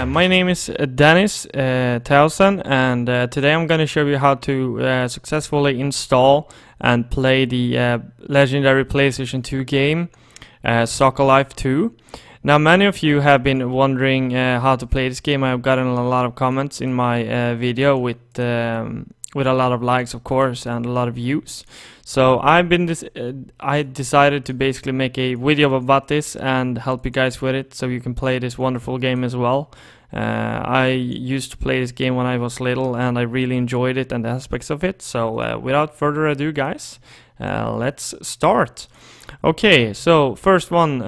My name is Dennis Towson, and today I'm going to show you how to successfully install and play the legendary PlayStation 2 game, Soccer Life 2. Now, many of you have been wondering how to play this game. I've gotten a lot of comments in my video with a lot of likes, of course, and a lot of views. So I decided to basically make a video about this and help you guys with it, so you can play this wonderful game as well. I used to play this game when I was little, and I really enjoyed it and the aspects of it. So without further ado, guys, let's start. Okay, so first thing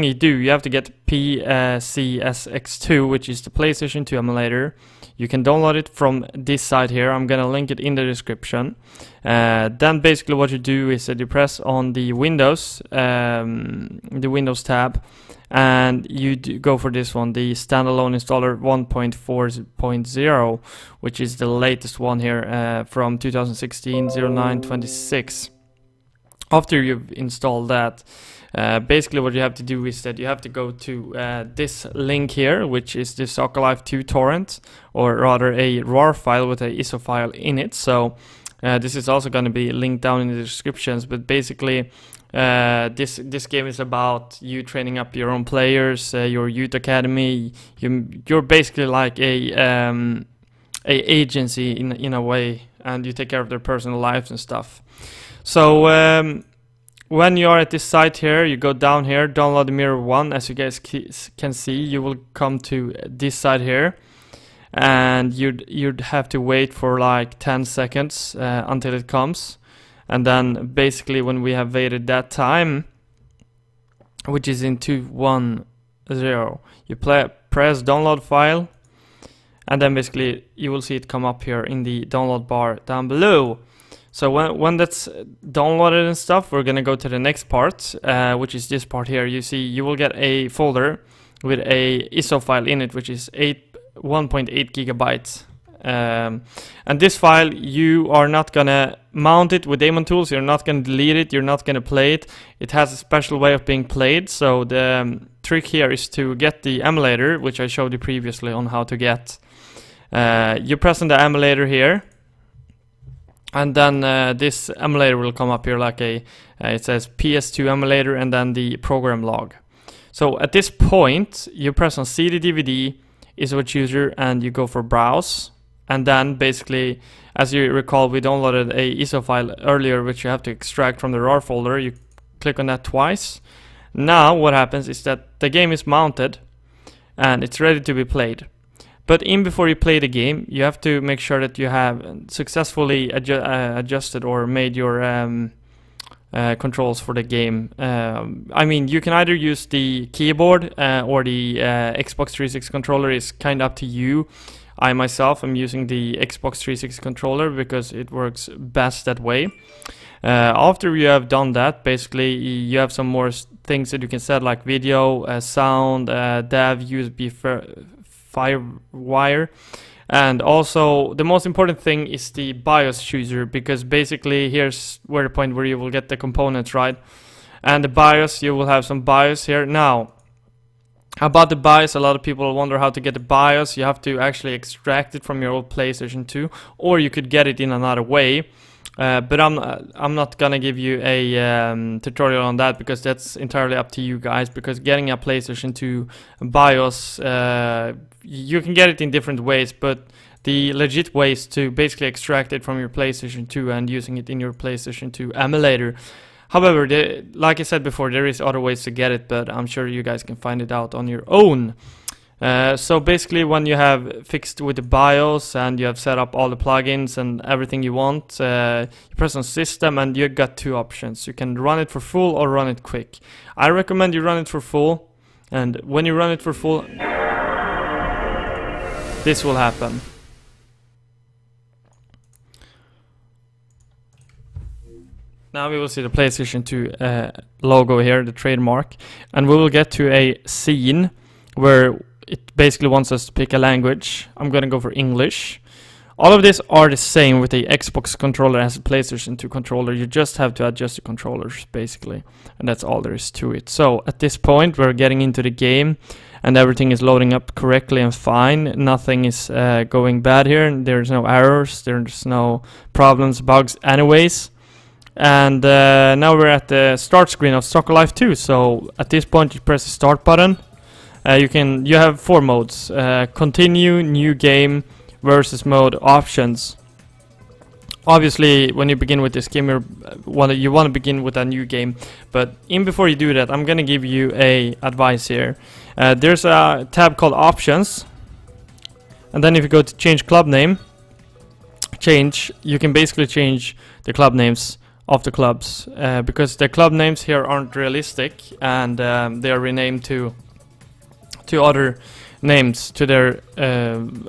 you do, you have to get PCSX2, which is the PlayStation 2 emulator. You can download it from this site here. I'm gonna link it in the description. Then basically what you do is that you press on the Windows tab, and you go for this one, the standalone installer 1.4.0, which is the latest one here from 2016-09-26. After you've installed that, basically what you have to do is that you have to go to this link here, which is the Soccer Life 2 torrent, or rather a RAR file with a ISO file in it. So this is also going to be linked down in the descriptions, but basically this game is about you training up your own players, your youth academy. You're basically like a agency in a way, and you take care of their personal lives and stuff. So when you are at this site here, you go down here, download the Mirror 1. As you guys can see, you will come to this side here, and you'd have to wait for like 10 seconds until it comes. And then basically when we have waited that time, which is in 210, you press download file, and then basically you will see it come up here in the download bar down below. So when that's downloaded and stuff, we're gonna go to the next part, which is this part here. You see, you will get a folder with a ISO file in it, which is 1.8 gigabytes. And this file, you are not gonna mount it with Daemon Tools. You're not gonna delete it. You're not gonna play it. It has a special way of being played. So the trick here is to get the emulator, which I showed you previously on how to get. You press on the emulator here, and then this emulator will come up here like it says PS2 emulator, and then the program log. So at this point, you press on CD DVD, ISO chooser, and you go for browse. And then basically, as you recall, we downloaded a ISO file earlier, which you have to extract from the RAR folder. You click on that twice. Now what happens is that the game is mounted and it's ready to be played. But before you play the game, you have to make sure that you have successfully adjusted or made your controls for the game. I mean, you can either use the keyboard or the Xbox 360 controller. Is kind of up to you. I myself am using the Xbox 360 controller because it works best that way. After you have done that, basically you have some more things that you can set, like video, sound, DAV, USB FireWire, and also the most important thing is the BIOS chooser, because basically here's where the point where you will get the components, right? And the BIOS, you will have some BIOS here. Now, about the BIOS, a lot of people wonder how to get the BIOS. You have to actually extract it from your old PlayStation 2, or you could get it in another way. But I'm not gonna give you a tutorial on that, because that's entirely up to you guys. Because getting a PlayStation 2 BIOS, you can get it in different ways, but the legit way is to basically extract it from your PlayStation 2 and using it in your PlayStation 2 emulator. However, like I said before, there is other ways to get it, but I'm sure you guys can find it out on your own. So basically, when you have fixed with the BIOS and you have set up all the plugins and everything you want, you press on system and you got two options. You can run it for full or run it quick. I recommend you run it for full, and when you run it for full, this will happen. Now we will see the PlayStation 2 logo here, the trademark, and we will get to a scene where it basically wants us to pick a language. I'm gonna go for English. All of these are the same with the Xbox controller as a PlayStation 2 controller. You just have to adjust the controllers, basically. And that's all there is to it. So, at this point, we're getting into the game. And everything is loading up correctly and fine. Nothing is going bad here. There's no errors. There's no problems, bugs anyways. And now we're at the start screen of Soccer Life 2. So, at this point, you press the start button. You have 4 modes. Continue, new game, versus mode, options. Obviously, when you begin with this game, you want to begin with a new game. But before you do that, I'm gonna give you a advice here. There's a tab called options, and then if you go to change club name, you can basically change the club names of the clubs because the club names here aren't realistic, and they are renamed to other names, to their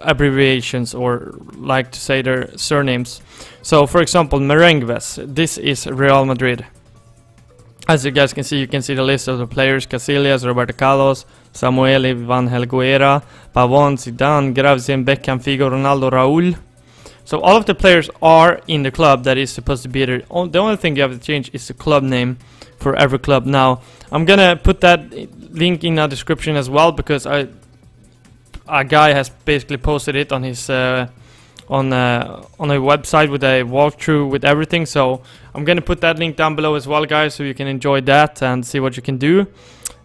abbreviations, or like to say their surnames. So for example, Merengues, this is Real Madrid. As you guys can see, the list of the players: Casillas, Roberto Carlos, Samuel, Ivan Helguera, Pavón, Zidane, Gravesen, Beckham, Figo, Ronaldo, Raúl. So all of the players are in the club that is supposed to be there. The only thing you have to change is the club name for every club. Now, I'm gonna put that link in the description as well, because a guy has basically posted it on his on a website with a walkthrough with everything. So I'm gonna put that link down below as well, guys, so you can enjoy that and see what you can do.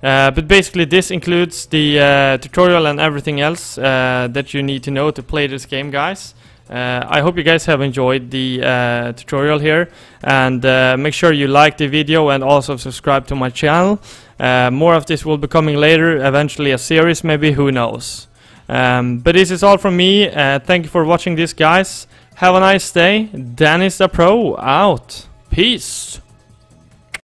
But basically this includes the tutorial and everything else that you need to know to play this game, guys. I hope you guys have enjoyed the tutorial here, and make sure you like the video and also subscribe to my channel. More of this will be coming later, eventually a series maybe, who knows. But this is all from me. Thank you for watching this, guys. Have a nice day. Dennis the Pro out. Peace.